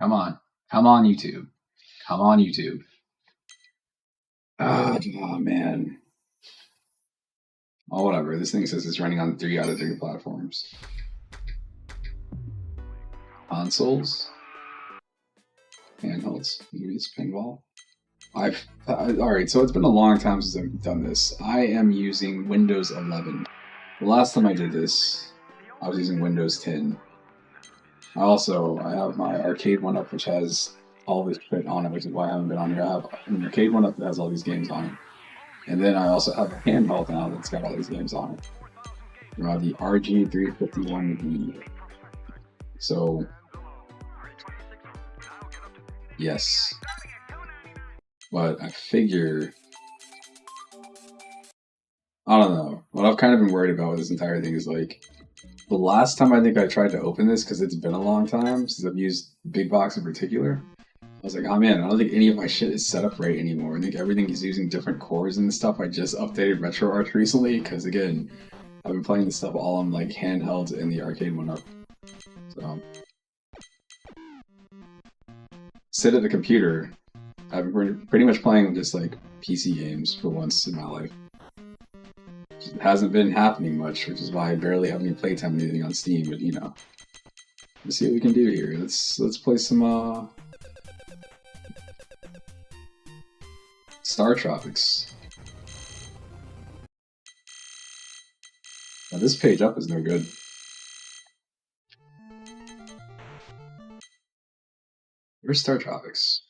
Come on. Come on, YouTube. Come on, YouTube. Oh, man. Oh, whatever. This thing says it's running on 3 out of 3 platforms. Consoles. Handhelds. Maybe it's pinball. Alright, so it's been a long time since I've done this. I am using Windows 11. The last time I did this, I was using Windows 10. I have my arcade one up, which has all this shit on it, which is why I haven't been on here. I have an arcade one up that has all these games on it. And then I also have a handheld now that's got all these games on it. The RG351E. So, yes. But I figure, I don't know. What I've kind of been worried about with this entire thing is like, the last time I think I tried to open this, because it's been a long time since I've used Big Box in particular, I was like, oh man, I don't think any of my shit is set up right anymore. I think everything is using different cores and stuff. I just updated RetroArch recently, because again, I've been playing this stuff all on like handhelds and the arcade one up. So, sit at the computer. I've been pretty much playing just like PC games for once in my life. It hasn't been happening much, which is why I barely have any playtime or anything on Steam, but you know. Let's see what we can do here. Let's play some Star Tropics. Now this page up is no good. Where's Star Tropics?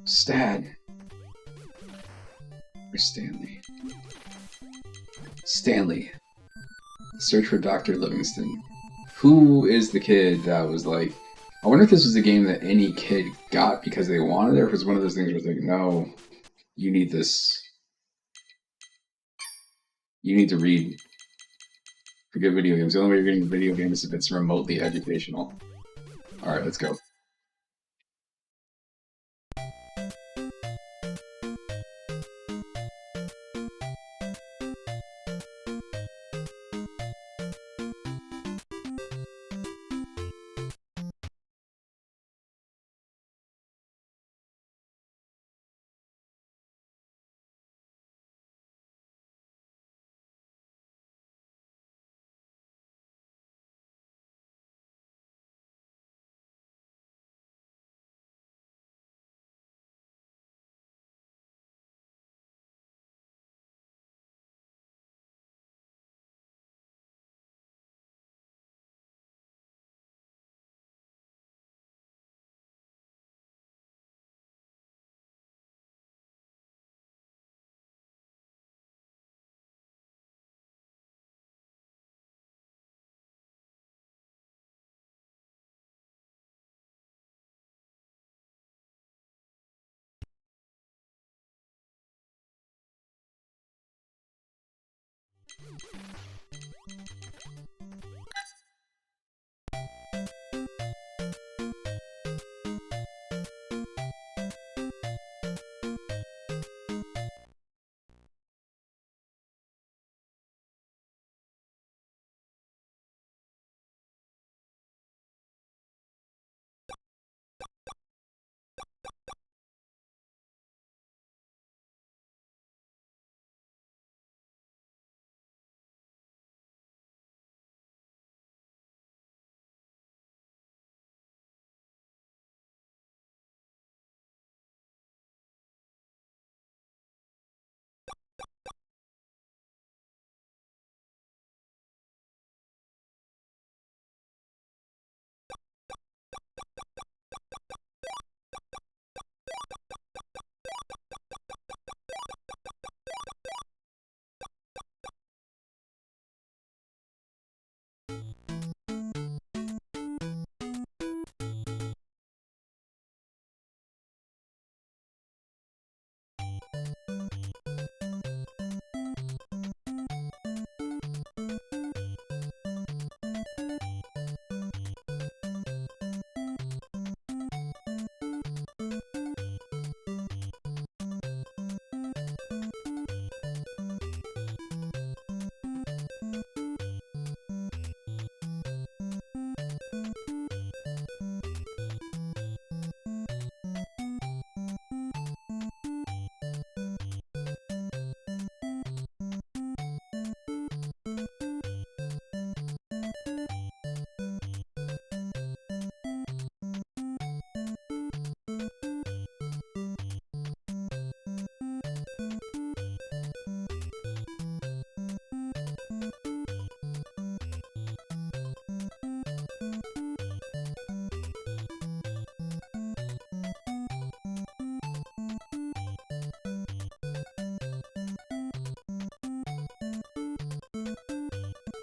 Stad. Where's Stanley? Stanley. Search for Dr. Livingston. Who is the kid that was like... I wonder if this was a game that any kid got because they wanted it, or if it's one of those things where it's like, no, you need this. You need to read for good video games. The only way you're getting video games is if it's remotely educational. Alright, let's go.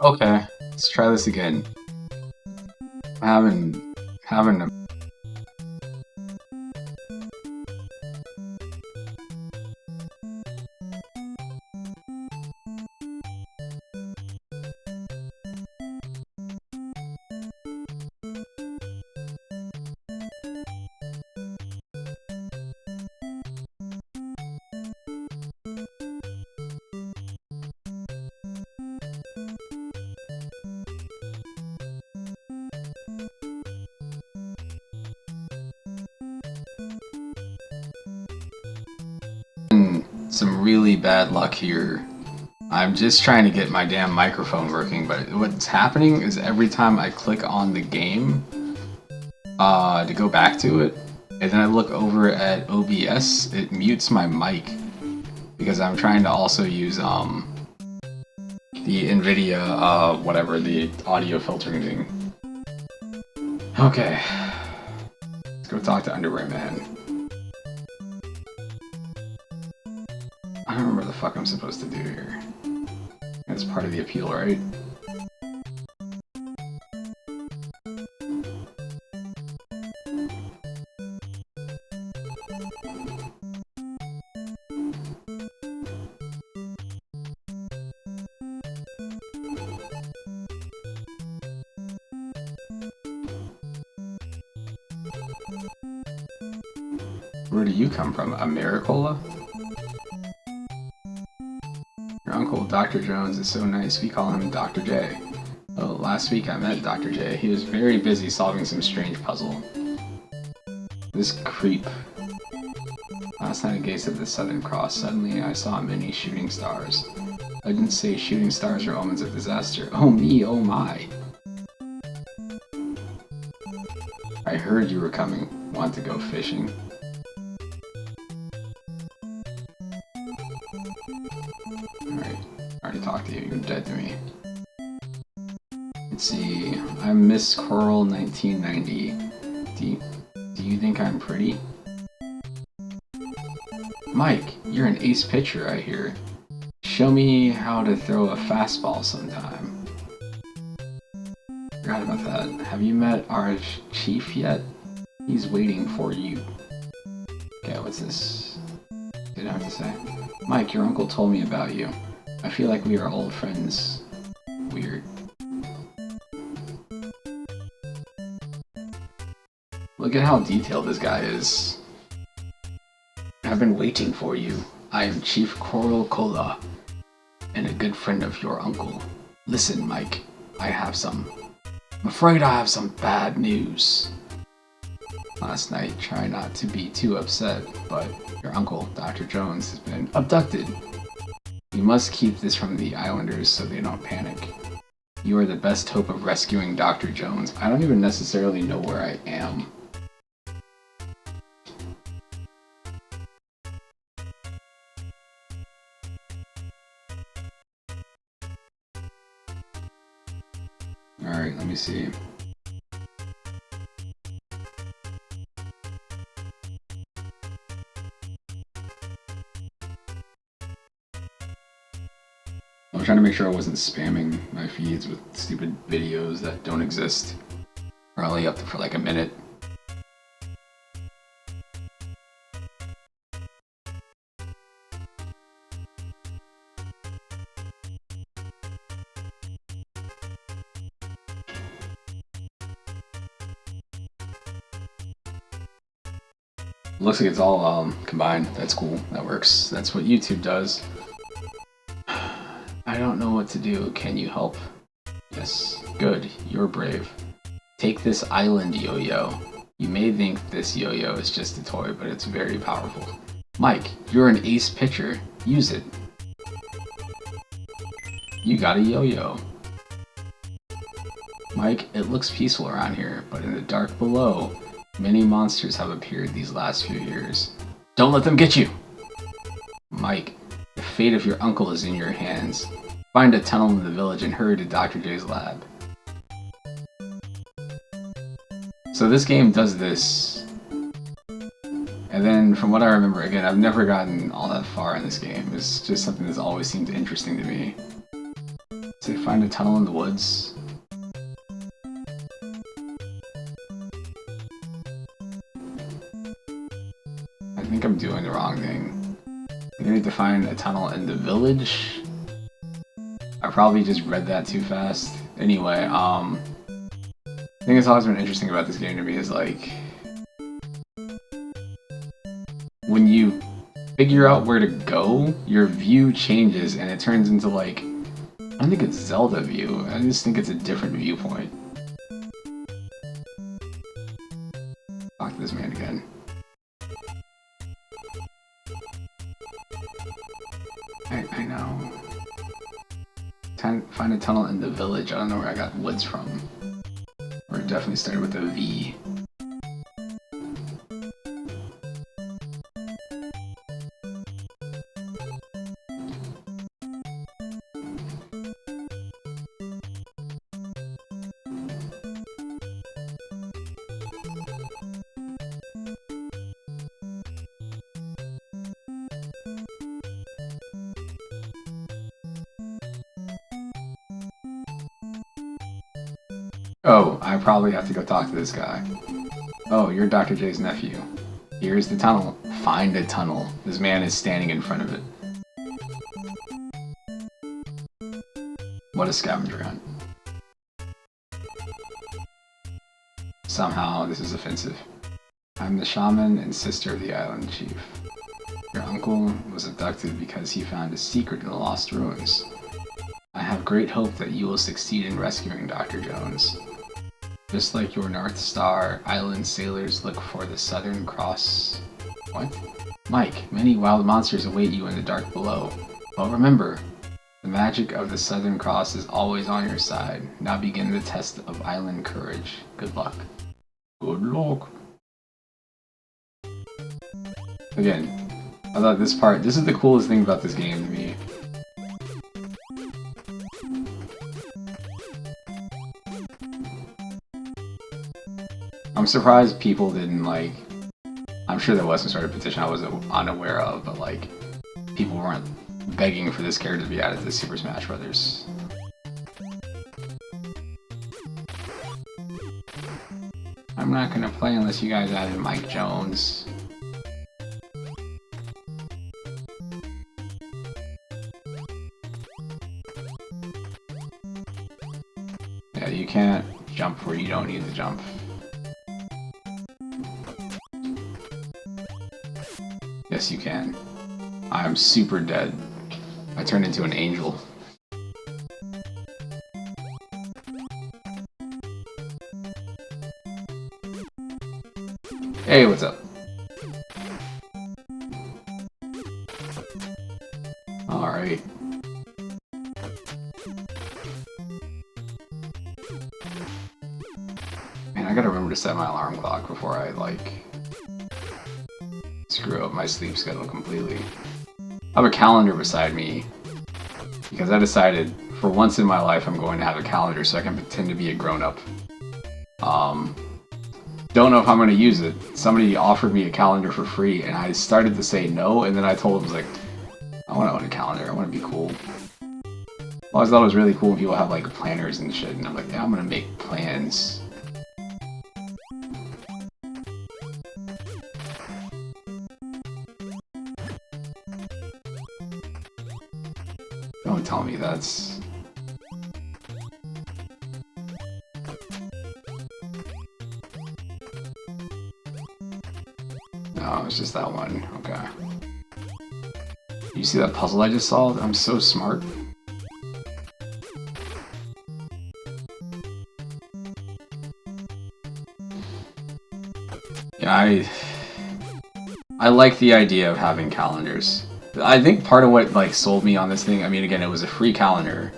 Okay, let's try this again. Having a some really bad luck here. I'm just trying to get my damn microphone working, but what's happening is every time I click on the game to go back to it, and then I look over at OBS, it mutes my mic because I'm trying to also use the NVIDIA whatever, the audio filtering thing. Okay, let's go talk to Underwear Man. I don't remember what the fuck I'm supposed to do here. That's part of the appeal, right? Where do you come from? Americola? Your uncle, Dr. Jones, is so nice. We call him Dr. J. Oh, last week I met Dr. J. He was very busy solving some strange puzzle. This creep. Last night I gazed at the Southern Cross. Suddenly I saw many shooting stars. I didn't say shooting stars are omens of disaster. Oh me, oh my. I heard you were coming. Want to go fishing? Alright, I already talked to you. You're dead to me. Let's see. I'm Miss Coral 1990. Do you think I'm pretty? Mike, you're an ace pitcher, I hear. Show me how to throw a fastball sometime. Forgot about that. Have you met our chief yet? He's waiting for you. Okay, what's this? Didn't have to say. Mike, your uncle told me about you. I feel like we are old friends. Weird. Look at how detailed this guy is. I've been waiting for you. I am Chief Coral Cola, and a good friend of your uncle. Listen, Mike, I'm afraid I have some bad news. Last night, try not to be too upset, but your uncle, Dr. Jones, has been abducted. You must keep this from the islanders so they don't panic. You are the best hope of rescuing Dr. Jones. I don't even necessarily know where I am. Alright, let me see. I was trying to make sure I wasn't spamming my feeds with stupid videos that don't exist. Or only up for like a minute. Looks like it's all combined. That's cool. That works. That's what YouTube does. I don't know what to do. Can you help? Yes. Good. You're brave. Take this island yo-yo. You may think this yo-yo is just a toy, but it's very powerful. Mike, you're an ace pitcher. Use it. You got a yo-yo. Mike, it looks peaceful around here, but in the dark below, many monsters have appeared these last few years. Don't let them get you! Mike, the fate of your uncle is in your hands. Find a tunnel in the village and hurry to Dr. J's lab. So this game does this. And then, from what I remember, again, I've never gotten all that far in this game. It's just something that's always seemed interesting to me. To find a tunnel in the woods. I think I'm doing the wrong thing. I need to find a tunnel in the village. I probably just read that too fast. Anyway, the thing that's always been interesting about this game to me is like when you figure out where to go, your view changes and it turns into like, I don't think it's Zelda view, I just think it's a different viewpoint. Talk to this man again. I know. Find a tunnel in the village. I don't know where I got woods from. Or it definitely started with a V. Oh, I probably have to go talk to this guy. Oh, you're Dr. J's nephew. Here's the tunnel. Find a tunnel. This man is standing in front of it. What a scavenger hunt. Somehow, this is offensive. I'm the shaman and sister of the island chief. Your uncle was abducted because he found a secret in the lost ruins. I have great hope that you will succeed in rescuing Dr. Jones. Just like your North Star, island sailors look for the Southern Cross. What? Mike, many wild monsters await you in the dark below. But remember, the magic of the Southern Cross is always on your side. Now begin the test of island courage. Good luck. Good luck. Again, I thought this is the coolest thing about this game to me. I'm surprised people didn't, like, I'm sure there was some sort of petition I was unaware of, but, like, people weren't begging for this character to be added to Super Smash Brothers. I'm not gonna play unless you guys added Mike Jones. Yeah, you can't jump where you don't need to jump. Yes, you can. I'm super dead. I turned into an angel. Hey, what's up? Alright. Man, I gotta remember to set my alarm clock before I, like, screw up my sleep schedule completely. I have a calendar beside me because I decided for once in my life I'm going to have a calendar so I can pretend to be a grown-up. Don't know if I'm going to use it. Somebody offered me a calendar for free and I started to say no, and then I told them, like, I want to own a calendar, I want to be cool. I always thought it was really cool when people have like planners and shit, and I'm like, yeah, I'm going to make plans. Don't tell me that's... No, it's just that one. Okay. You see that puzzle I just solved? I'm so smart. Yeah, I like the idea of having calendars. I think part of what like sold me on this thing, I mean, again, it was a free calendar.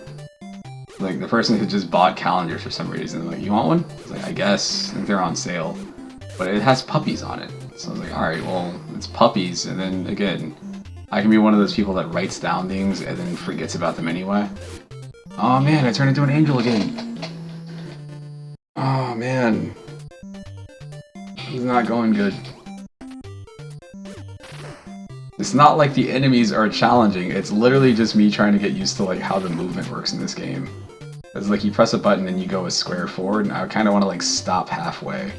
Like, the person who just bought calendars for some reason, like, you want one? I was like, I guess, if they're on sale. But it has puppies on it. So I was like, alright, well, it's puppies, and then, again, I can be one of those people that writes down things and then forgets about them anyway. Oh man, I turned into an angel again. Oh man. It's not going good. The It's not like the enemies are challenging. It's literally just me trying to get used to like how the movement works in this game. It's like you press a button and you go a square forward, and I kind of want to like stop halfway.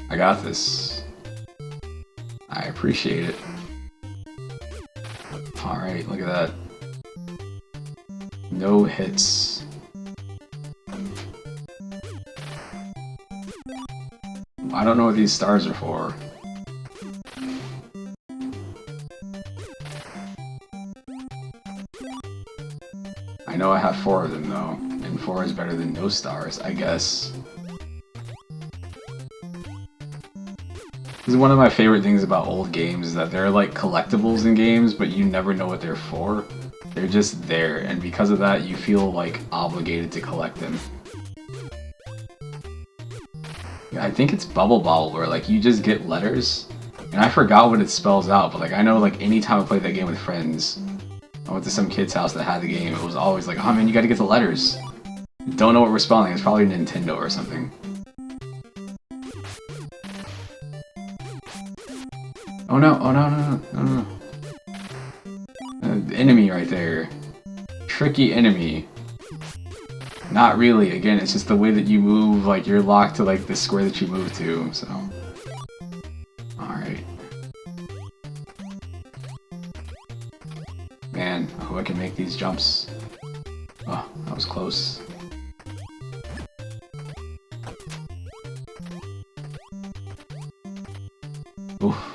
I got this. I appreciate it. Alright, look at that. No hits. I don't know what these stars are for. I know I have 4 of them though, and 4 is better than no stars, I guess. This is one of my favorite things about old games, is that they're like collectibles in games, but you never know what they're for. They're just there, and because of that, you feel like obligated to collect them. I think it's Bubble Bobble, where like you just get letters, and I forgot what it spells out, but like I know like anytime I played that game with friends, I went to some kid's house that had the game, it was always like, oh man, you gotta get the letters. Don't know what we're spelling, it's probably Nintendo or something. Oh no, oh no, no, no, no, no. Enemy right there. Tricky enemy. Not really, again, it's just the way that you move, like you're locked to like the square that you move to, so. Alright. Man, I hope I can make these jumps. Oh, that was close. Oof.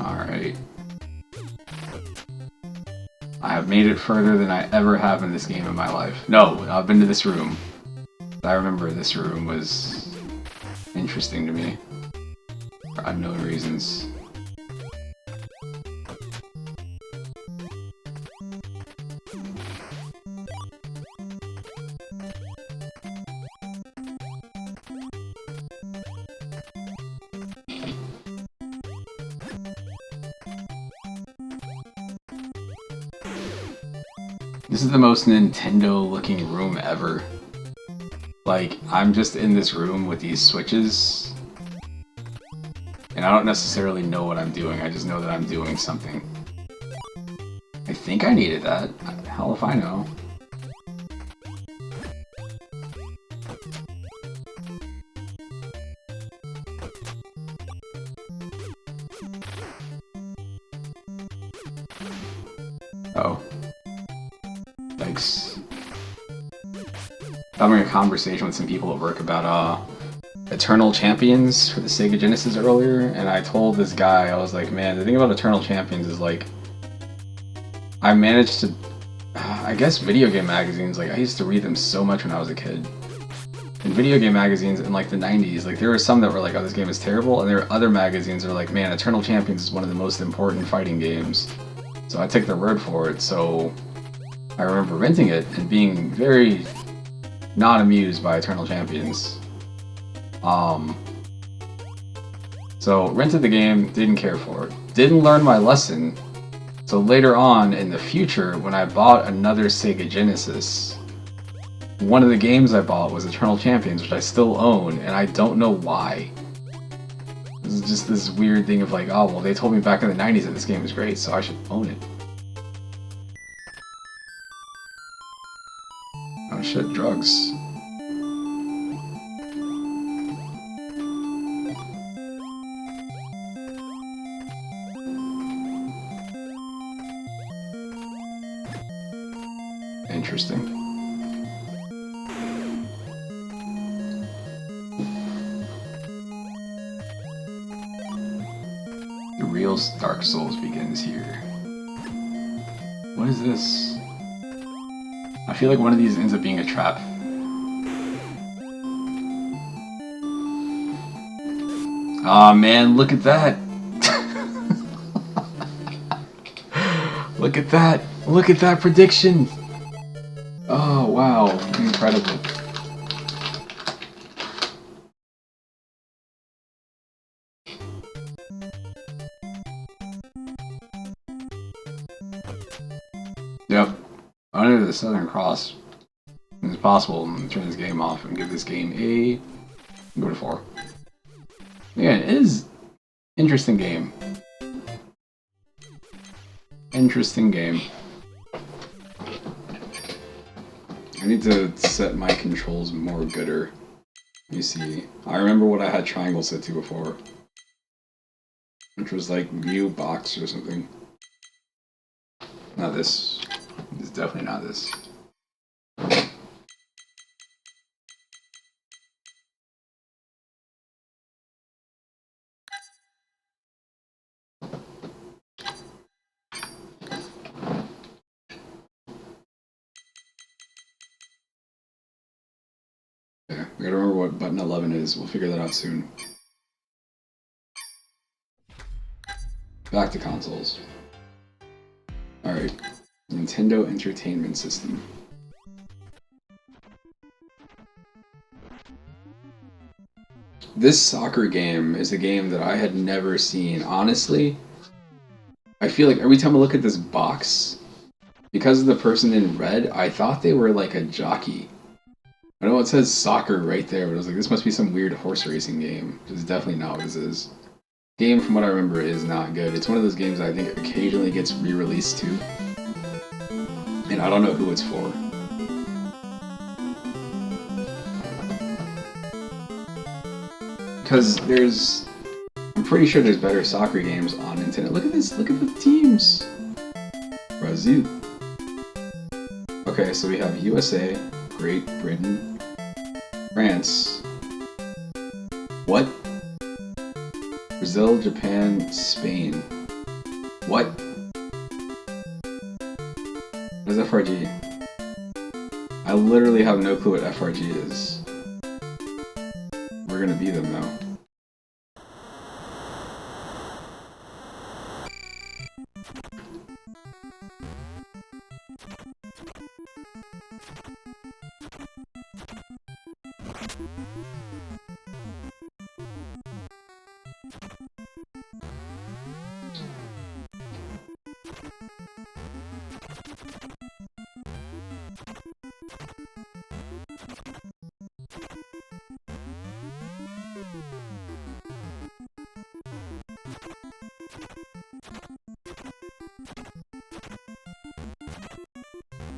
Alright. I have made it further than I ever have in this game in my life. No, I've been to this room. I remember this room was interesting to me. For unknown reasons. This is the most Nintendo-looking room ever. Like, I'm just in this room with these switches, and I don't necessarily know what I'm doing, I just know that I'm doing something. I think I needed that. Hell if I know. Oh. Thanks. Having a conversation with some people at work about Eternal Champions for the Sega Genesis earlier, and I told this guy, I was like, man, the thing about Eternal Champions is like, I managed to, I guess video game magazines, like I used to read them so much when I was a kid. In video game magazines in like the 90s, like there were some that were like, oh, this game is terrible, and there were other magazines that were like, man, Eternal Champions is one of the most important fighting games. So I took their word for it, so I remember renting it and being very not amused by Eternal Champions. So rented the game, didn't care for it. Didn't learn my lesson. So later on in the future, when I bought another Sega Genesis, one of the games I bought was Eternal Champions, which I still own, and I don't know why. This is just this weird thing of like, oh, well, they told me back in the 90s that this game was great, so I should own it. Oh shit, drugs. Interesting. The real Dark Souls begins here. What is this? I feel like one of these ends up being a trap. Aw, man, look at that! Look at that! Look at that prediction! Oh, wow. Incredible. Yep. Under the Southern Cross. It's possible to turn this game off and give this game a... go to 4. Yeah, it is interesting game. Interesting game. I need to set my controls more gooder. Let me see. I remember what I had triangle set to before. Which was like view box or something. Not this. It's definitely not this. Yeah, we gotta remember what button 11 is. We'll figure that out soon. Back to consoles. Alright. Nintendo Entertainment System. This soccer game is a game that I had never seen. Honestly, I feel like every time I look at this box, because of the person in red, I thought they were like a jockey. I know it says soccer right there, but I was like, this must be some weird horse racing game. It's definitely not what this is. Game, from what I remember, is not good. It's one of those games I think occasionally gets re-released too. And I don't know who it's for. Because there's... I'm pretty sure there's better soccer games on Nintendo. Look at this, look at the teams! Brazil. Okay, so we have USA, Great Britain, France. What? Brazil, Japan, Spain. What? What is FRG? I literally have no clue what FRG is. We're gonna be them though.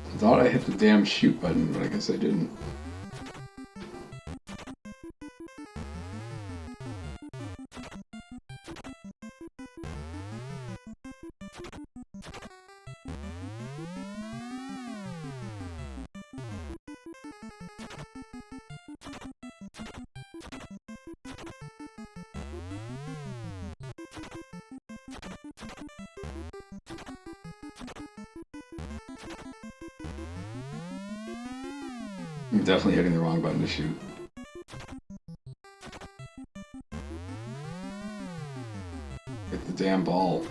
I thought I hit the damn shoot button, but I guess I didn't. I'm definitely hitting the wrong button to shoot. Hit the damn ball.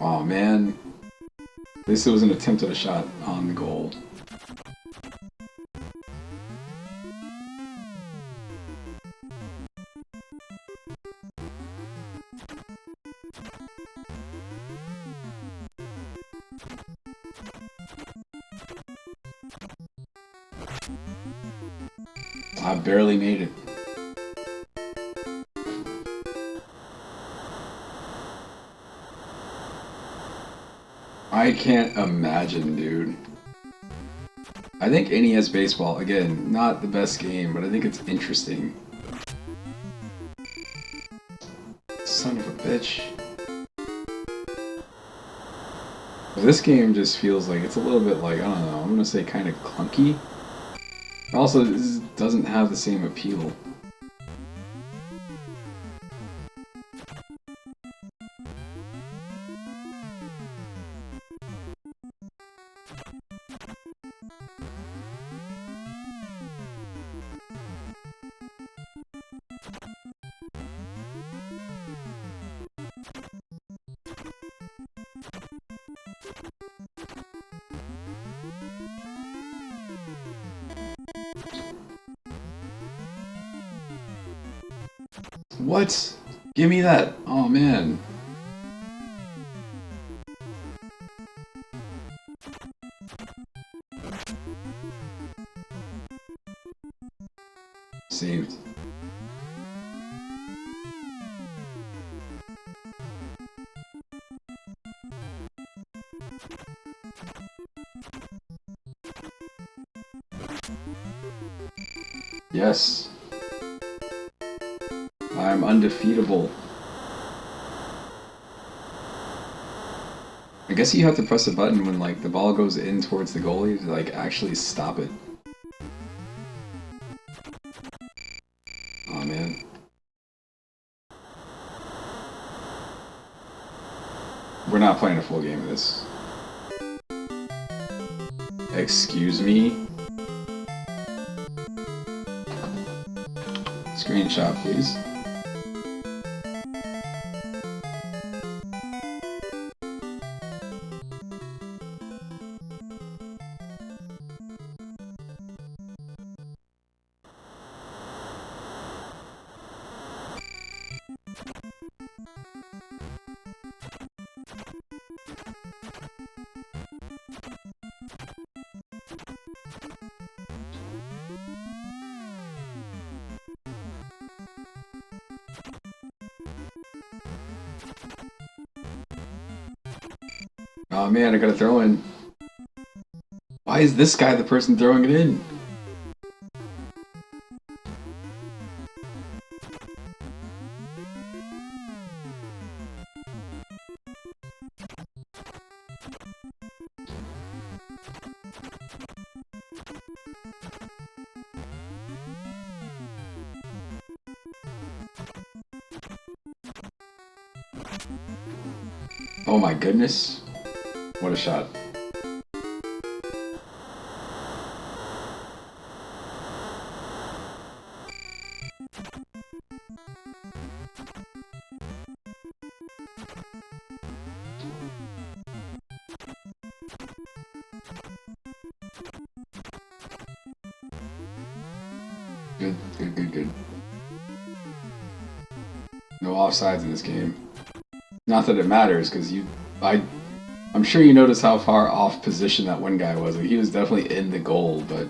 Aw, man. At least it was an attempt at a shot on the goal. I barely made it. I can't imagine, dude. I think NES Baseball, again, not the best game, but I think it's interesting. Son of a bitch. This game just feels like it's a little bit like, I don't know, I'm gonna say kind of clunky. Also, this doesn't have the same appeal. What? Give me that! Oh man. Saved. Yes. I'm undefeatable. I guess you have to press a button when like the ball goes in towards the goalie to like actually stop it. Oh man. We're not playing a full game of this. Excuse me? Screenshot, please. Oh man, I gotta throw in. Why is this guy the person throwing it in? Oh my goodness. What a shot. Good, good, good, good. No offsides in this game. Not that it matters, because I'm sure you noticed how far off position that one guy was. Like, he was definitely in the goal, but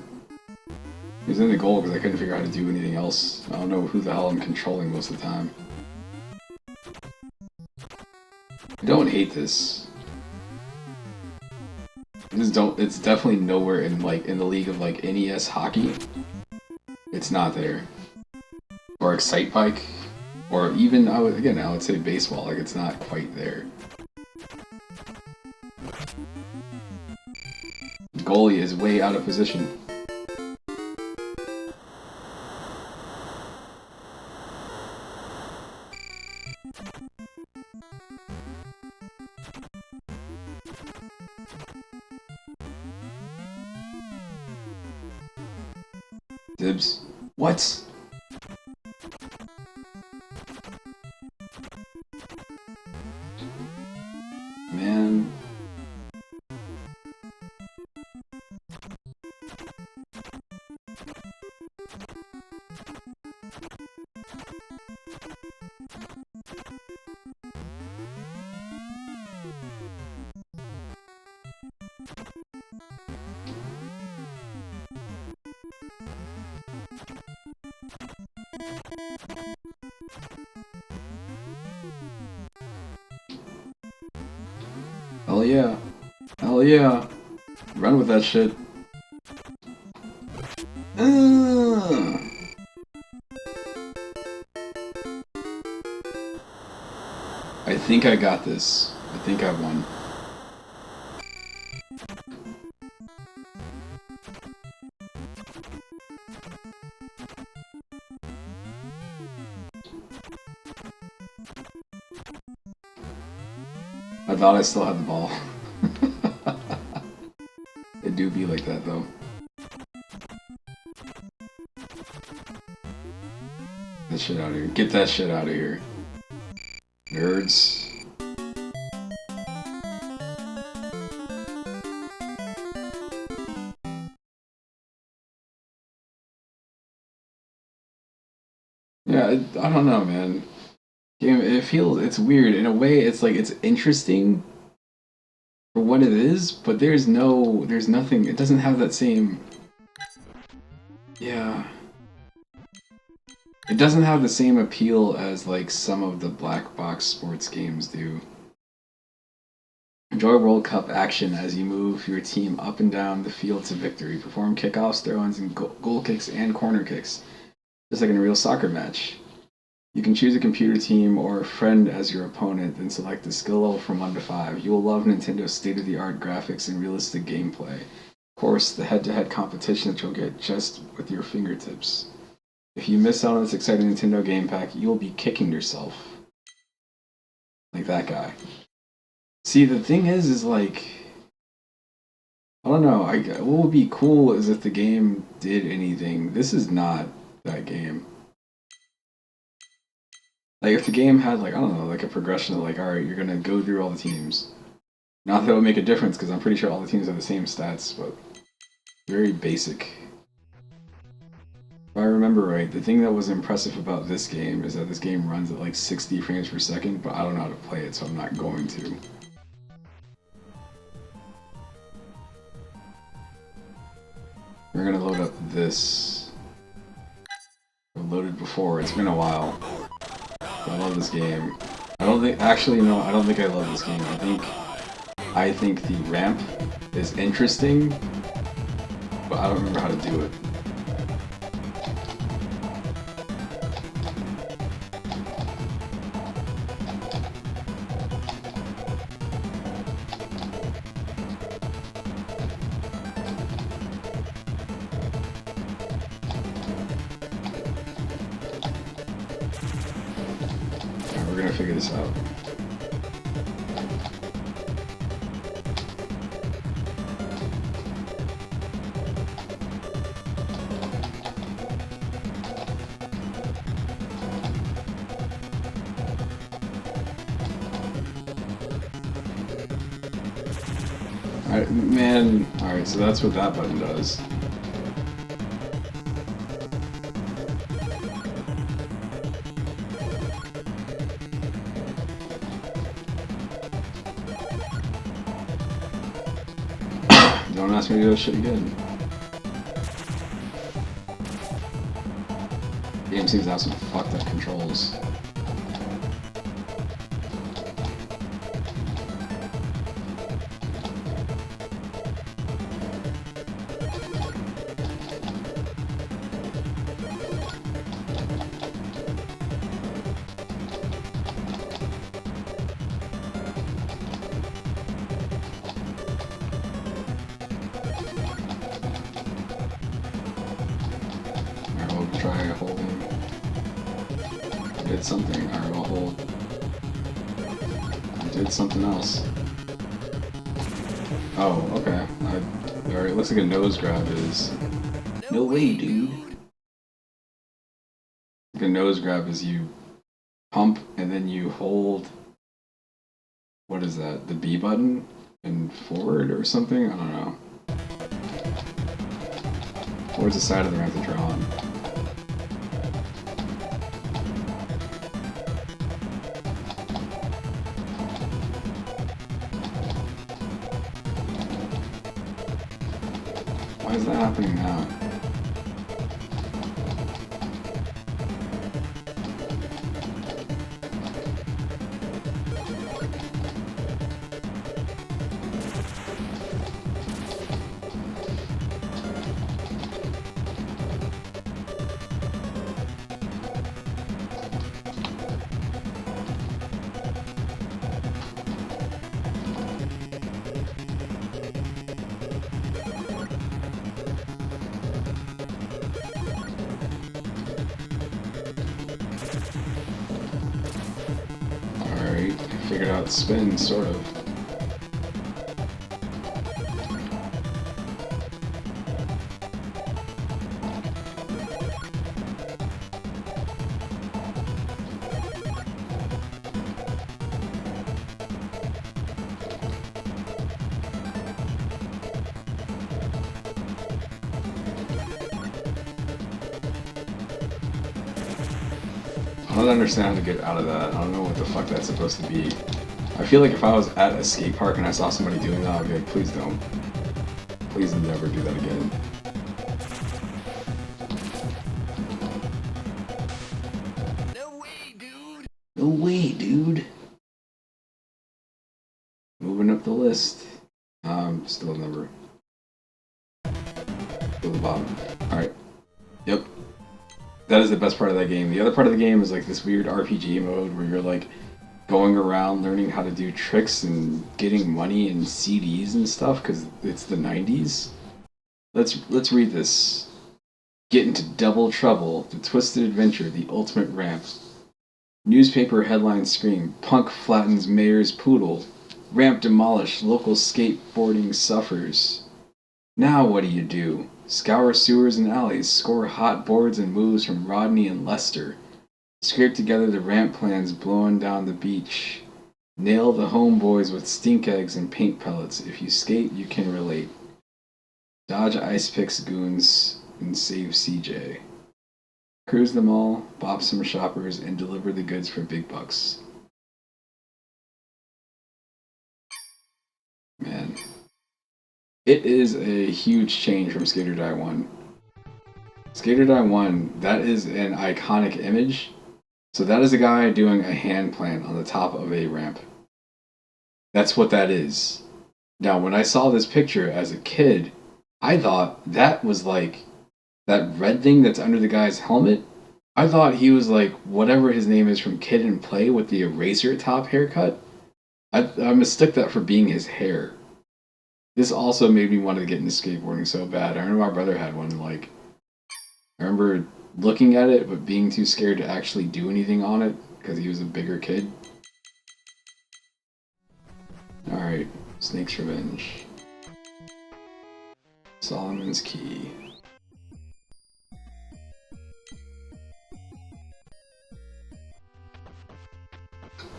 he was in the goal because I couldn't figure out how to do anything else. I don't know who the hell I'm controlling most of the time. I don't hate this. I just don't. It's definitely nowhere in the league of like NES hockey. It's not there. Or Excite Bike, or even I would say baseball. Like, it's not quite there. The goalie is way out of position. Dibs. What? Man. Hell yeah. Hell yeah. Run with that shit. I think I got this. I think I won. I thought I still had the ball. It do be like that though. That shit out of here. Get that shit out of here. Nerds. Yeah, I don't know, man. Game, it's weird in a way. It's like it's interesting for what it is, but there's nothing. It doesn't have that same. Yeah. It doesn't have the same appeal as like some of the black box sports games do. Enjoy World Cup action as you move your team up and down the field to victory. Perform kickoffs, throw-ins, and goal kicks and corner kicks, just like in a real soccer match. You can choose a computer team or a friend as your opponent, then select a skill level from 1 to 5. You will love Nintendo's state-of-the-art graphics and realistic gameplay. Of course, the head-to-head competition that you'll get just with your fingertips. If you miss out on this exciting Nintendo game pack, you'll be kicking yourself. Like that guy. See, the thing is like, I don't know. What would be cool is if the game did anything. This is not that game. Like, if the game had, like, I don't know, like a progression of, like, alright, you're gonna go through all the teams. Not that it would make a difference, because I'm pretty sure all the teams have the same stats, but very basic. If I remember right, the thing that was impressive about this game is that this game runs at, like, 60 frames per second, but I don't know how to play it, so I'm not going to. We're gonna load up this. I've loaded before, it's been a while. I love this game. I don't think I love this game. I think the ramp is interesting, but I don't remember how to do it. We're gonna figure this out. Alright, man. Alright, so that's what that button does. Don't ask me to do that shit again. The game seems to have some fucked up controls. Try holding. I did something. Alright, we'll hold. I did something else. Oh, okay. Alright, looks like a nose grab is. No way, dude. Like a nose grab is you pump and then you hold. What is that? The B button? And forward or something? I don't know. Towards the side of the ramp that you're on. Why is that happening now? Figured out spin, sort of. don't understand how to get out of that. I don't know what the fuck that's supposed to be. I feel like if I was at a skate park and I saw somebody doing that, I'd be like, please don't. Please never do that again. No way, dude! No way, dude! Moving up the list. Still never. Still the bottom. Alright. Yep. That is the best part of that game. The other part of the game is like this weird RPG mode where you're like going around learning how to do tricks and getting money and CDs and stuff because it's the 90s. Let's read this. Get into double trouble. The twisted adventure. The ultimate ramp. Newspaper headlines scream. Punk flattens mayor's poodle. Ramp demolished. Local skateboarding suffers. Now what do? Scour sewers and alleys. Score hot boards and moves from Rodney and Lester. Scrape together the ramp plans blowing down the beach. Nail the homeboys with stink eggs and paint pellets. If you skate, you can relate. Dodge ice picks goons and save CJ. Cruise them all, bop some shoppers, and deliver the goods for big bucks. Man. It is a huge change from Skate or Die 1. Skate or Die 1, that is an iconic image. So that is a guy doing a hand plant on the top of a ramp. That's what that is. Now, when I saw this picture as a kid, I thought that was like that red thing that's under the guy's helmet. I thought he was like whatever his name is from Kid and Play with the eraser top haircut. I mistook that for being his hair. This also made me want to get into skateboarding so bad. I remember my brother had one. Like, I remember looking at it, but being too scared to actually do anything on it because he was a bigger kid. Alright, Snake's Revenge. Solomon's Key.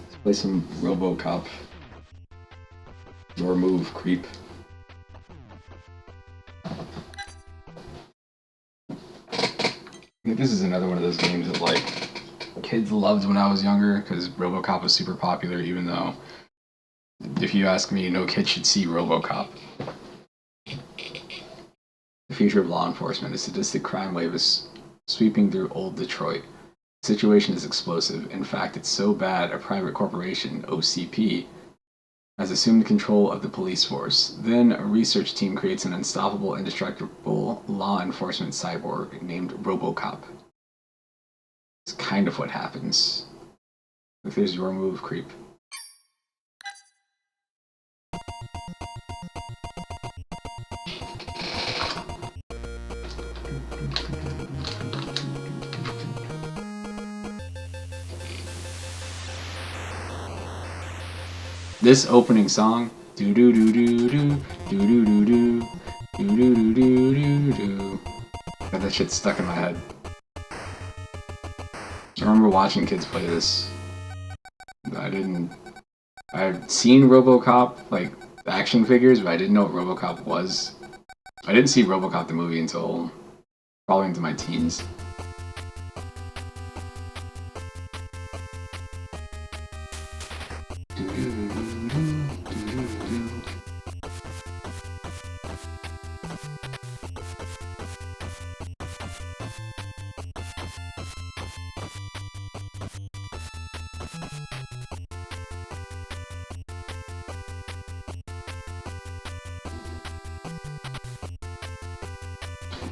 Let's play some RoboCop. Your move, creep. I think this is another one of those games that like kids loved when I was younger because RoboCop was super popular, even though if you ask me, no kid should see RoboCop. The future of law enforcement. A sadistic crime wave is sweeping through old Detroit. The situation is explosive. In fact, it's so bad a private corporation, OCP, has assumed control of the police force. Then a research team creates an unstoppable, indestructible law enforcement cyborg named RoboCop. It's kind of what happens. If there's your move, creep. This opening song, do do do do do do do do do do do do do do. Got that shit stuck in my head. I remember watching kids play this. I'd seen RoboCop, like action figures, but I didn't know what RoboCop was. I didn't see RoboCop the movie until probably into my teens.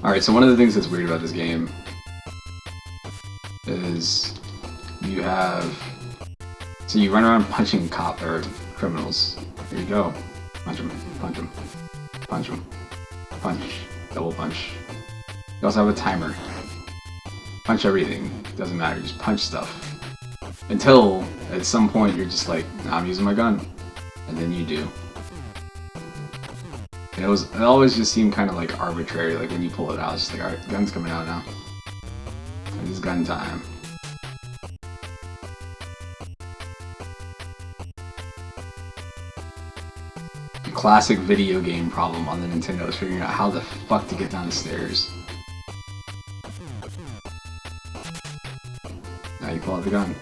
Alright, so one of the things that's weird about this game is you run around punching criminals. There you go. Punch them, punch them, punch them, punch, double punch. You also have a timer. Punch everything, doesn't matter, just punch stuff. Until, at some point, you're just like, nah, I'm using my gun. And then you do. It always just seemed kind of like arbitrary, like when you pull it out, it's just like, alright, the gun's coming out now. It is gun time. The classic video game problem on the Nintendo is figuring out how the fuck to get down the stairs. Now you pull out the gun.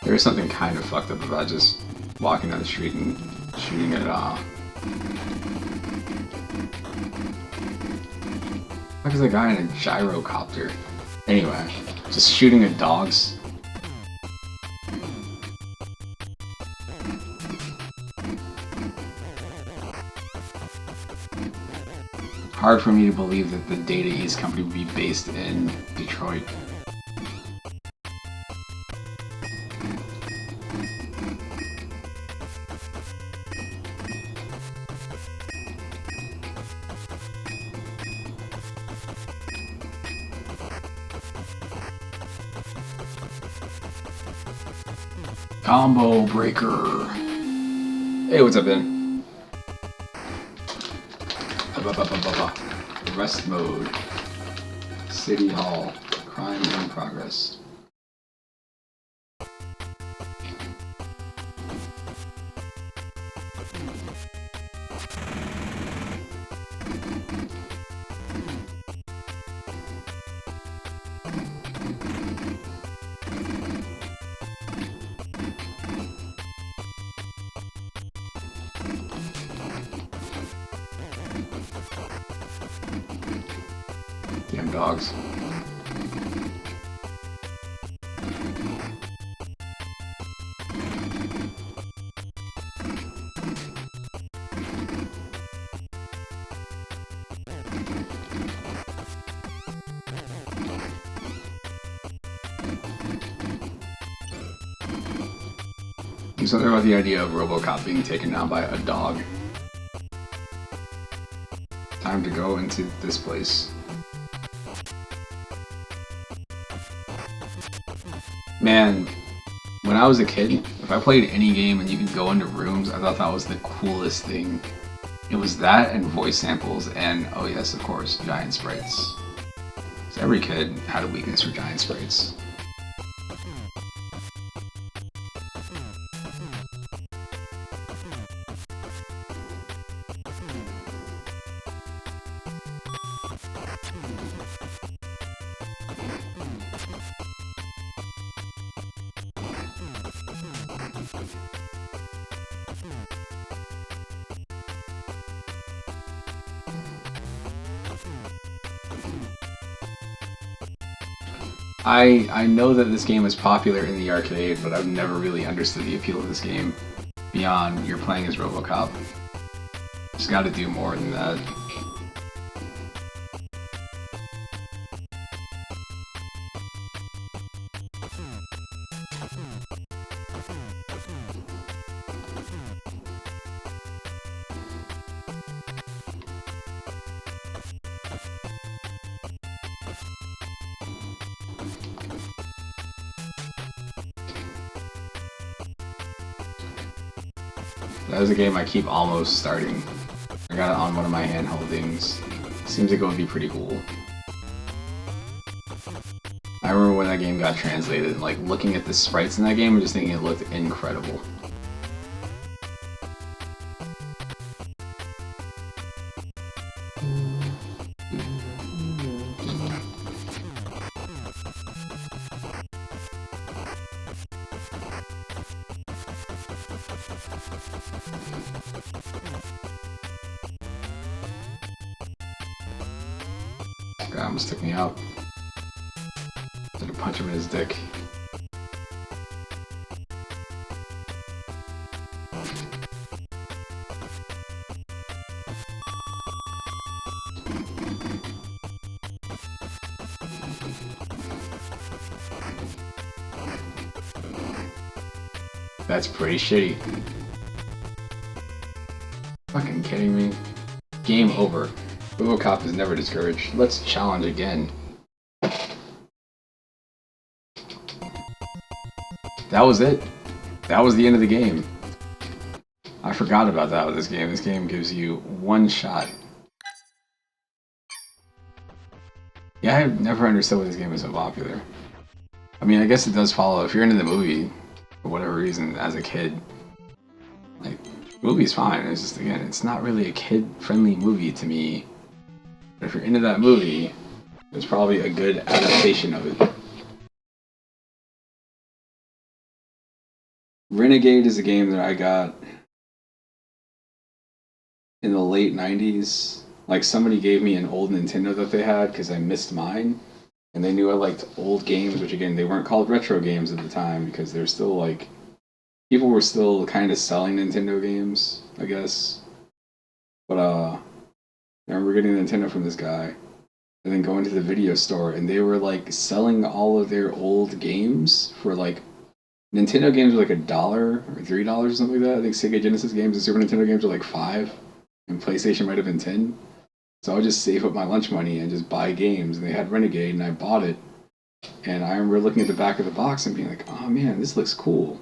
There's something kind of fucked up about just walking down the street and shooting at Fuck is a guy in a gyrocopter? Anyway, just shooting at dogs. Hard for me to believe that the Data East company would be based in Detroit. Combo breaker. Hey, what's up, Ben? Arrest mode. City Hall. Crime in progress. Damn dogs. There's something about the idea of RoboCop being taken down by a dog. Time to go into this place. Man, when I was a kid, if I played any game and you could go into rooms, I thought that was the coolest thing. It was that and voice samples and, oh yes, of course, giant sprites. So every kid had a weakness for giant sprites. I know that this game is popular in the arcade, but I've never really understood the appeal of this game beyond you're playing as RoboCop. Just gotta do more than that. That is a game I keep almost starting. I got it on one of my hand holdings. Seems like it would be pretty cool. I remember when that game got translated, like looking at the sprites in that game and just thinking it looked incredible. Guy almost took me out. Had to punch him in his dick. That's pretty shitty. Fucking kidding me? Game over. Robocop is never discouraged. Let's challenge again. That was it. That was the end of the game. I forgot about that with this game. This game gives you one shot. Yeah, I've never understood why this game is so popular. I mean, I guess it does follow. If you're into the movie, for whatever reason, as a kid, like, the movie's fine. It's just, again, it's not really a kid-friendly movie to me. But if you're into that movie, it's probably a good adaptation of it. Renegade is a game that I got in the late 90s. Like, somebody gave me an old Nintendo that they had because I missed mine. And they knew I liked old games, which, again, they weren't called retro games at the time because they're still, like... People were still kind of selling Nintendo games, I guess. But, I remember getting a Nintendo from this guy. And then going to the video store, and they were, like, selling all of their old games for, like... Nintendo games were like $1 or $3 or something like that. I think Sega Genesis games and Super Nintendo games were like $5, and PlayStation might have been $10. So I would just save up my lunch money and just buy games. And they had Renegade, and I bought it. And I remember looking at the back of the box and being like, "Oh man, this looks cool.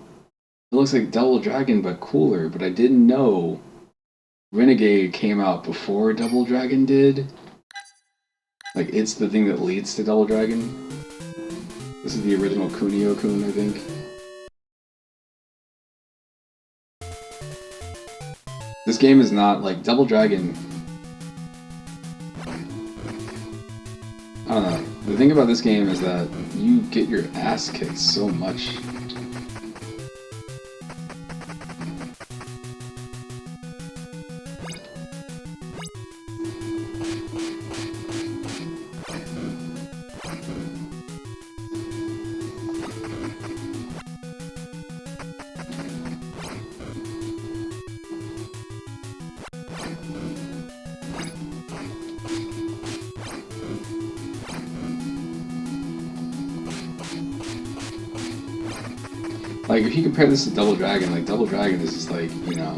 It looks like Double Dragon but cooler." But I didn't know Renegade came out before Double Dragon did. Like, it's the thing that leads to Double Dragon. This is the original Kunio-kun, I think. This game is not like Double Dragon. I don't know. The thing about this game is that you get your ass kicked so much. Like, if you compare this to Double Dragon, like, Double Dragon is just like, you know,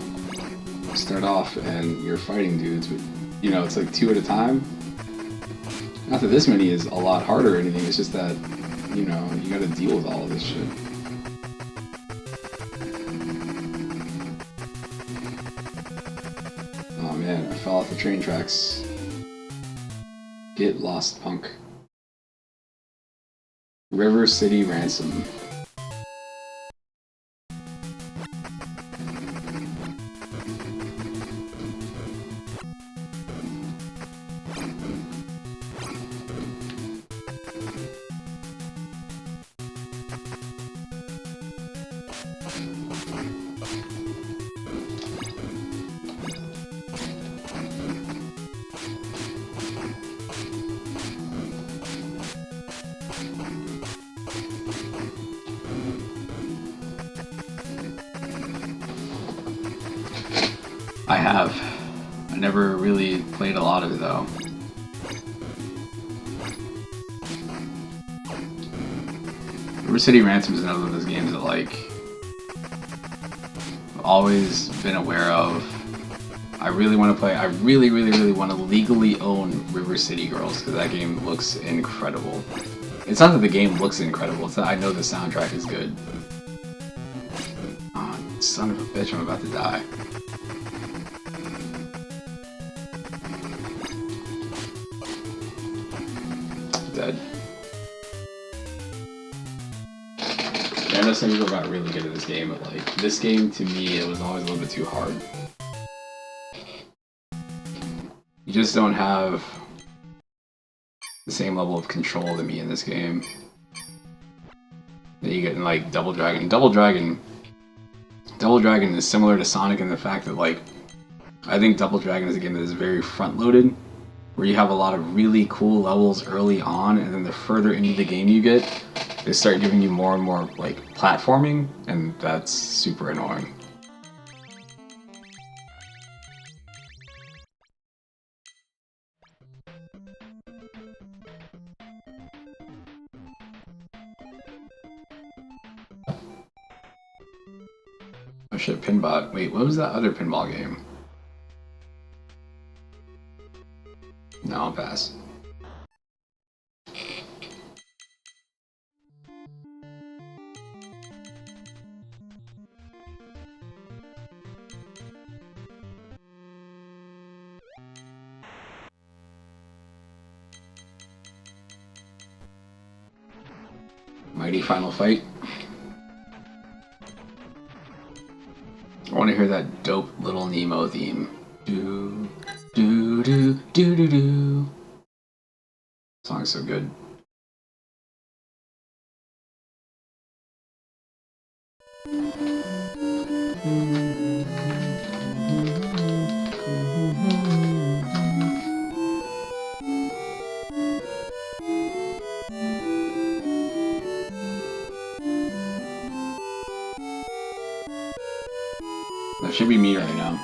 start off and you're fighting dudes, but, you know, it's like 2 at a time. Not that this many is a lot harder or anything, it's just that, you know, you gotta deal with all of this shit. Oh man, I fell off the train tracks. Get lost, punk. River City Ransom. I have. I never really played a lot of it though. River City Ransom is another one of those games that, like, I've always been aware of. I really want to play. I really want to legally own River City Girls because that game looks incredible. It's not that the game looks incredible, it's that I know the soundtrack is good. Oh, son of a bitch, I'm about to die. Dead. Yeah, I know some people got really good at this game, but, like, this game, to me, it was always a little bit too hard. You just don't have the same level of control to me in this game that you get in, like, Double Dragon. Double Dragon is similar to Sonic in the fact that, like, I think Double Dragon is a game that is very front-loaded, where you have a lot of really cool levels early on, and then the further into the game you get, they start giving you more and more, like, platforming, and that's super annoying. Oh shit, Pinbot. Wait, what was that other pinball game? No, I'll pass. Mighty Final Fight. I want to hear that dope Little Nemo theme. Do do do do do do. Song's so good. That should be me right now.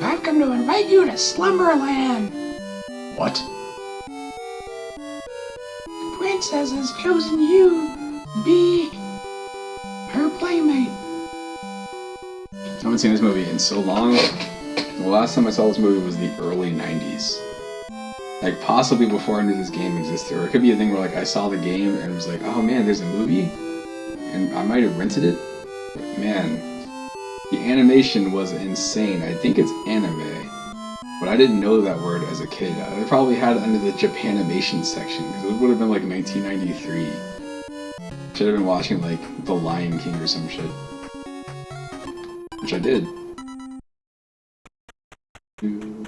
I've come to invite you to Slumberland. What? The princess has chosen you to be her playmate. I haven't seen this movie in so long. The last time I saw this movie was the early 90s. Like, possibly before I knew this game existed. Or it could be a thing where, like, I saw the game and was like, oh man, there's a movie? And I might have rented it. But man, the animation was insane. I think it's anime. But I didn't know that word as a kid. I probably had it under the Japanimation section. Because it would have been like 1993. Should have been watching, like, The Lion King or some shit. Which I did. Do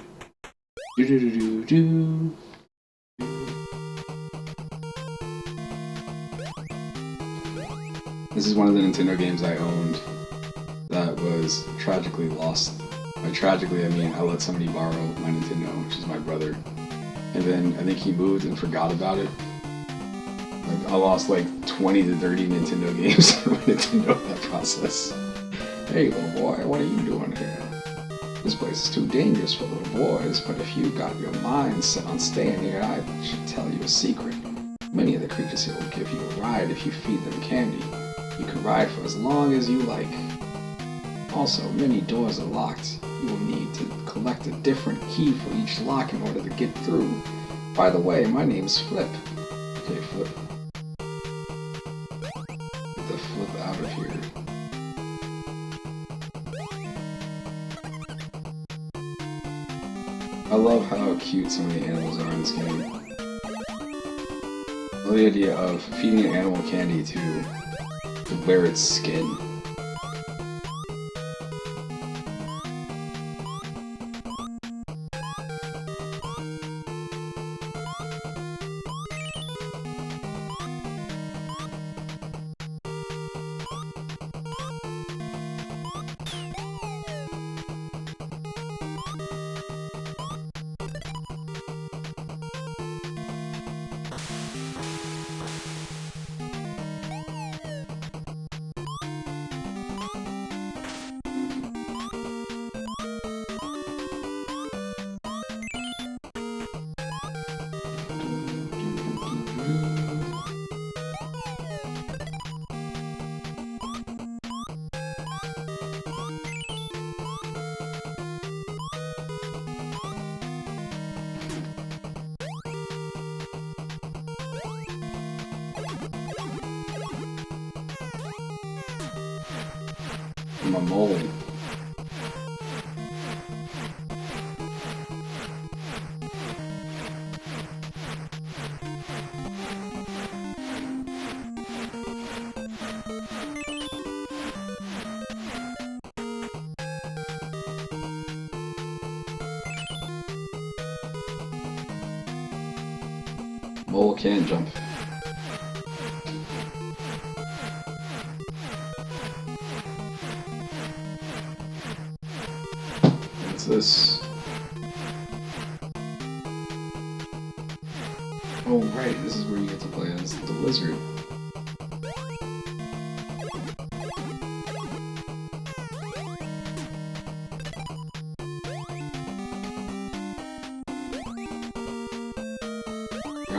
do do do do. This is one of the Nintendo games I owned that was tragically lost. By tragically, I mean I let somebody borrow my Nintendo, which is my brother. And then I think he moved and forgot about it. Like, I lost like 20 to 30 Nintendo games on my Nintendo in that process. Hey little boy, what are you doing here? This place is too dangerous for little boys, but if you got your mind set on staying here, I should tell you a secret. Many of the creatures here will give you a ride if you feed them candy. You can ride for as long as you like. Also, many doors are locked. You will need to collect a different key for each lock in order to get through. By the way, my name's Flip. Okay, Flip. Get the Flip out of here. I love how cute some of the animals are in this game. I love the idea of feeding an animal candy to wear its skin. I'm a mole. Mole can't jump. What's this? Oh right, this is where you get to play as the lizard.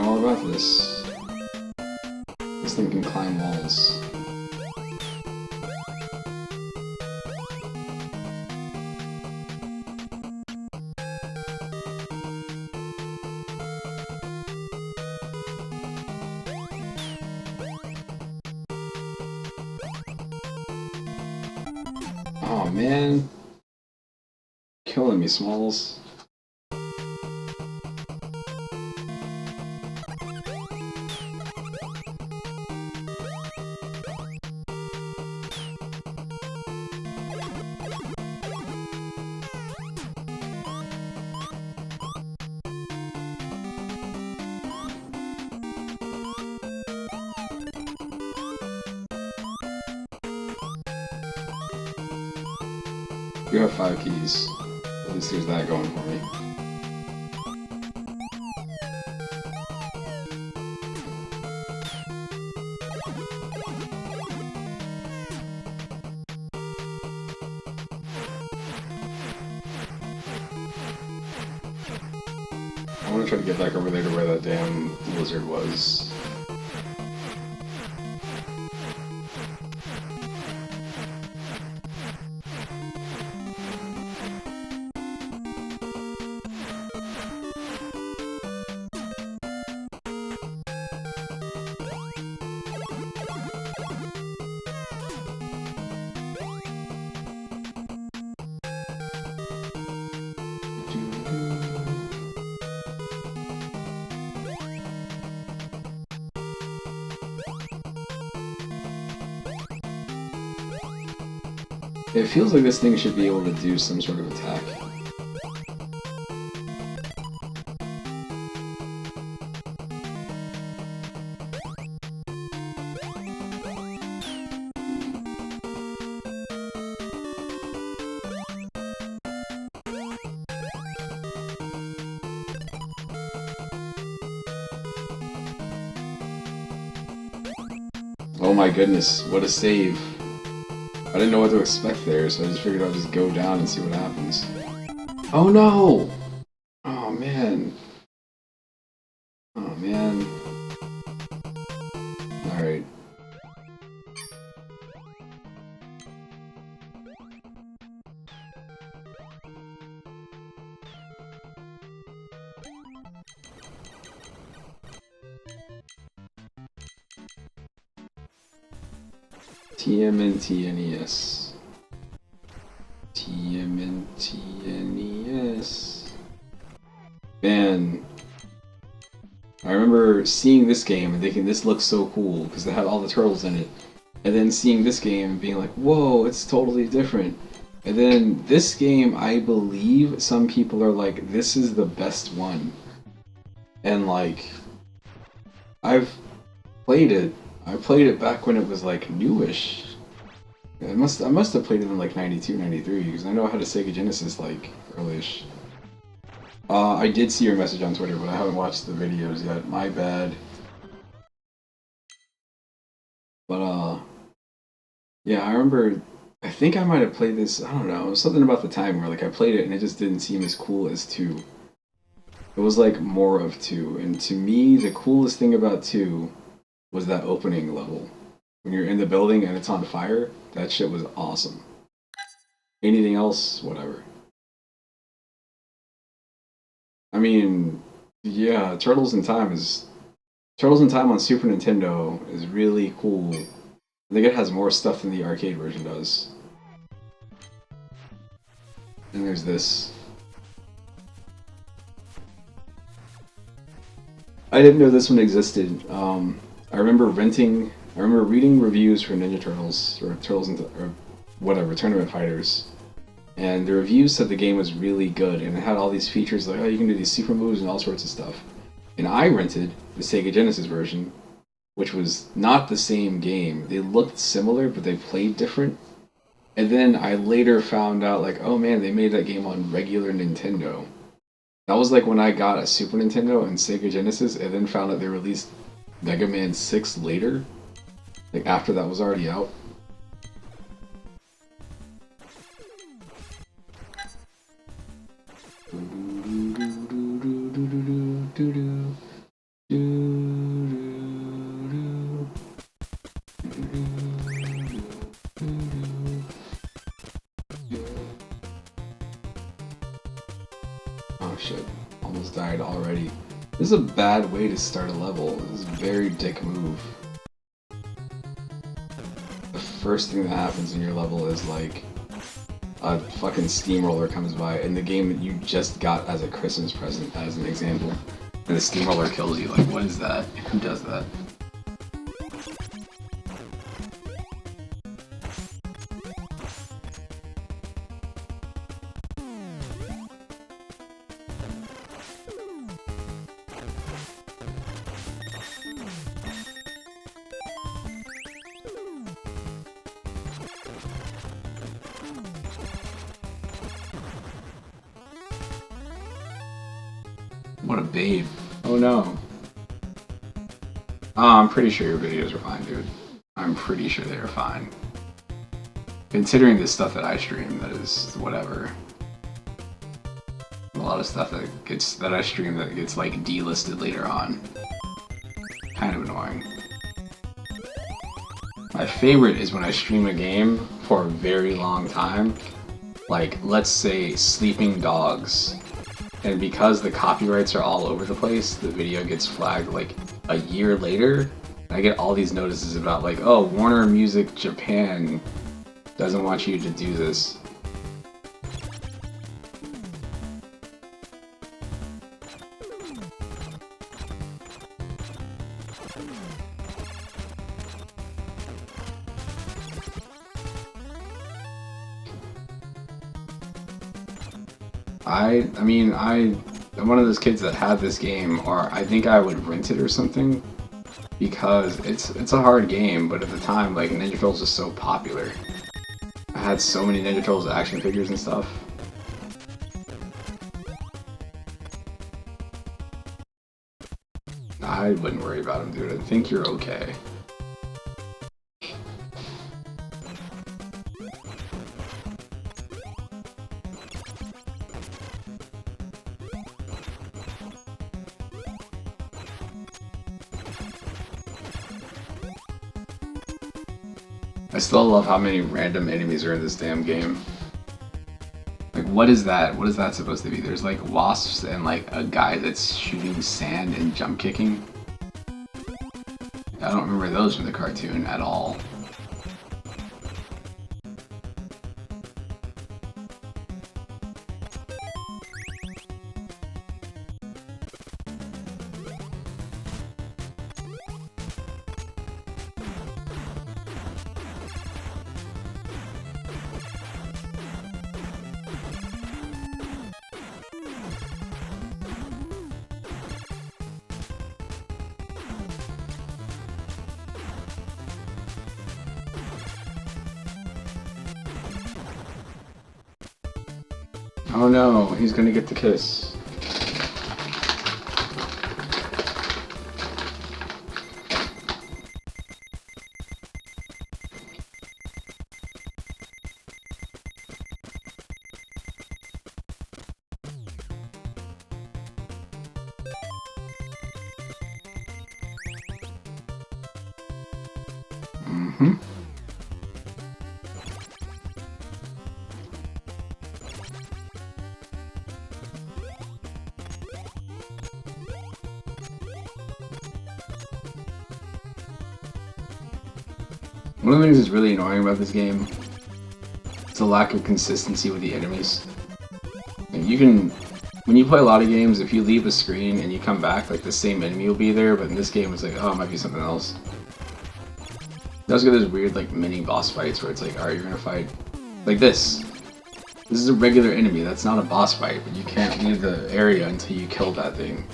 forgot all about this. This thing can climb walls. Oh man. Killing me, Smalls. You have 5 keys. At least there's that going for me. I want to try to get back over there to where that damn lizard was. It feels like this thing should be able to do some sort of attack. Oh my goodness, what a save. I didn't know what to expect there, so I just figured I'd just go down and see what happens. Oh no! Oh man. Oh man. Alright. Tmnt Nes. Tmnt Nes. Man, I remember seeing this game and thinking this looks so cool because it had all the turtles in it, and then seeing this game and being like, whoa, it's totally different. And then this game, I believe some people are like, this is the best one. And like, I've played it. I played it back when it was like newish. I must have played it in like 92, 93 because I know I had a Sega Genesis like earlyish. I did see your message on Twitter, but I haven't watched the videos yet. My bad. But yeah, I remember. I think I might have played this. I don't know. It was something about the time where like I played it and it just didn't seem as cool as 2. It was like more of 2, and to me, the coolest thing about 2 was that opening level. When you're in the building and it's on fire, that shit was awesome. Anything else, whatever. I mean, yeah, Turtles in Time on Super Nintendo is really cool. I think it has more stuff than the arcade version does. And there's this. I didn't know this one existed. I remember reading reviews for Ninja Turtles, or or whatever, Tournament Fighters. And the reviews said the game was really good, and it had all these features like, oh, you can do these super moves and all sorts of stuff. And I rented the Sega Genesis version, which was not the same game. They looked similar, but they played different. And then I later found out, like, oh man, they made that game on regular Nintendo. That was like when I got a Super Nintendo and Sega Genesis, and then found out they released Mega Man 6 later. Like, after that was already out. Oh shit, almost died already. This is a bad way to start a level. This is a very dick move. The first thing that happens in your level is like a fucking steamroller comes by in the game that you just got as a Christmas present, as an example. And the steamroller kills you. Like, what is that? Who does that? What a babe. Oh no. Oh, I'm pretty sure your videos are fine, dude. I'm pretty sure they are fine. Considering the stuff that I stream, that is whatever. A lot of stuff that I stream that gets like delisted later on. Kind of annoying. My favorite is when I stream a game for a very long time. Like, let's say Sleeping Dogs. And because the copyrights are all over the place, the video gets flagged like a year later. And I get all these notices about like, oh, Warner Music Japan doesn't want you to do this. I'm one of those kids that had this game, or I think I would rent it or something, because it's a hard game, but at the time, like, Ninja Turtles was so popular. I had so many Ninja Turtles action figures and stuff. I wouldn't worry about them, dude. I think you're okay. I still love how many random enemies are in this damn game. Like, what is that? What is that supposed to be? There's like wasps and like a guy that's shooting sand and jump kicking. I don't remember those from the cartoon at all. Oh no, he's gonna get the kiss. Mm-hmm. One of the things that's really annoying about this game is the lack of consistency with the enemies. Like, you can, when you play a lot of games, if you leave a screen and you come back, like the same enemy will be there, but in this game it's like, oh, it might be something else. It does get those weird like mini boss fights where it's like, alright, you're gonna fight like this. This is a regular enemy, that's not a boss fight, but you can't leave the area until you kill that thing.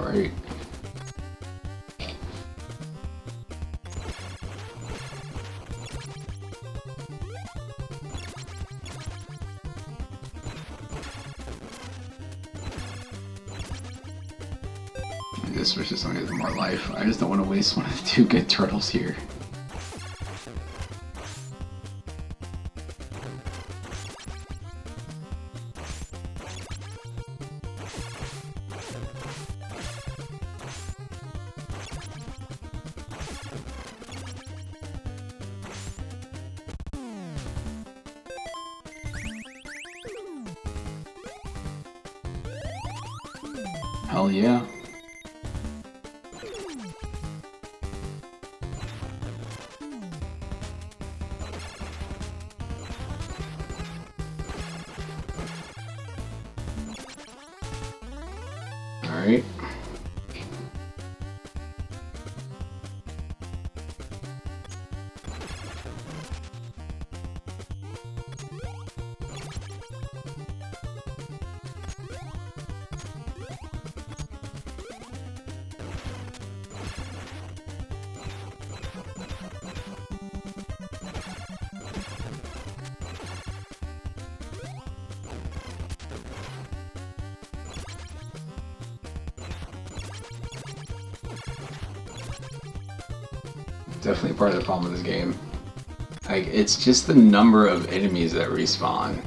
Alright. I just wish this one had more life. I just don't want to waste one of the two good turtles here. Hell yeah. Alright. Definitely part of the problem with this game. Like, it's just the number of enemies that respawn.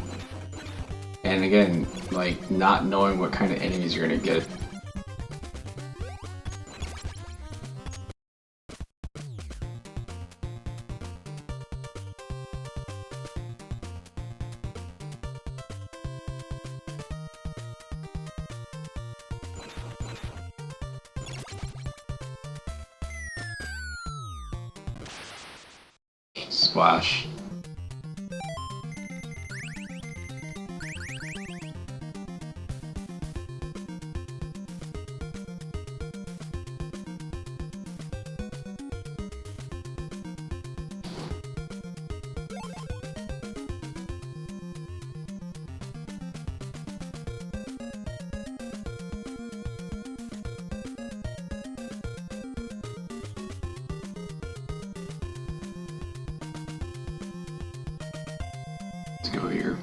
And again, like, not knowing what kind of enemies you're gonna get. Splash. Let's go here.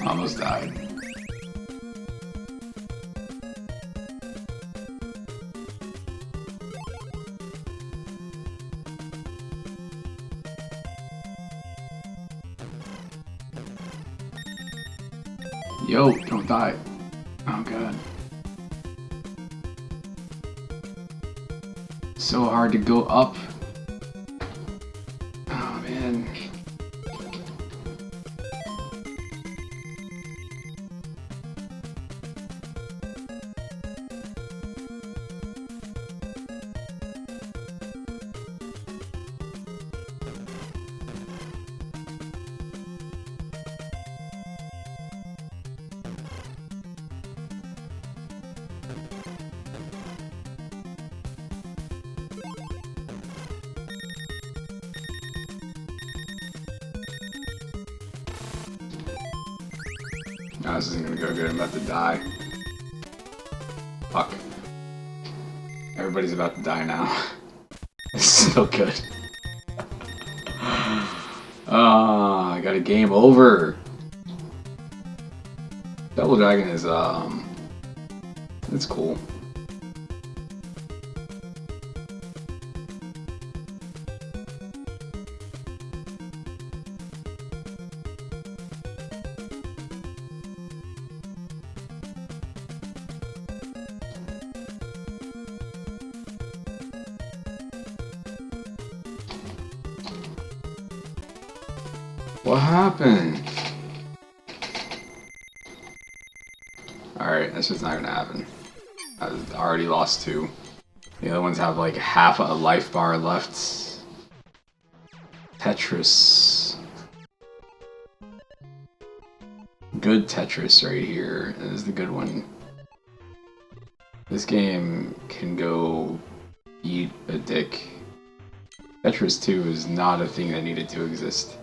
Almost died. Yo, don't die. Oh god. So hard to go up. Oh man. No, this isn't gonna go good. I'm about to die. Fuck. Everybody's about to die now. It's so good. Ah, I got a game over. Double Dragon is, it's cool. What happened? Alright, that's just not gonna happen. I already lost two. The other ones have like half a life bar left. Tetris. good Tetris right here. This is the good one. This game can go eat a dick. Tetris 2 is not a thing that needed to exist.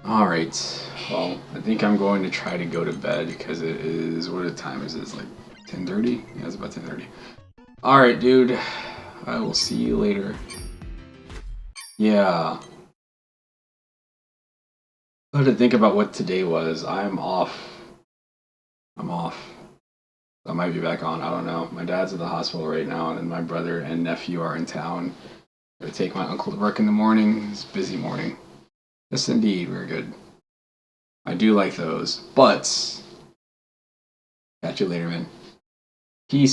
Alright, well, I think I'm going to try to go to bed because it is, what time is it? It's like 10:30? Yeah, it's about 10:30. Alright, dude, I will see you later. Yeah. I had to think about what today was. I'm off. I'm off. I might be back on, I don't know. My dad's at the hospital right now, and my brother and nephew are in town. I'm gonna take my uncle to work in the morning. It's a busy morning. Yes, indeed, we're good. I do like those, but catch you later, man. Peace.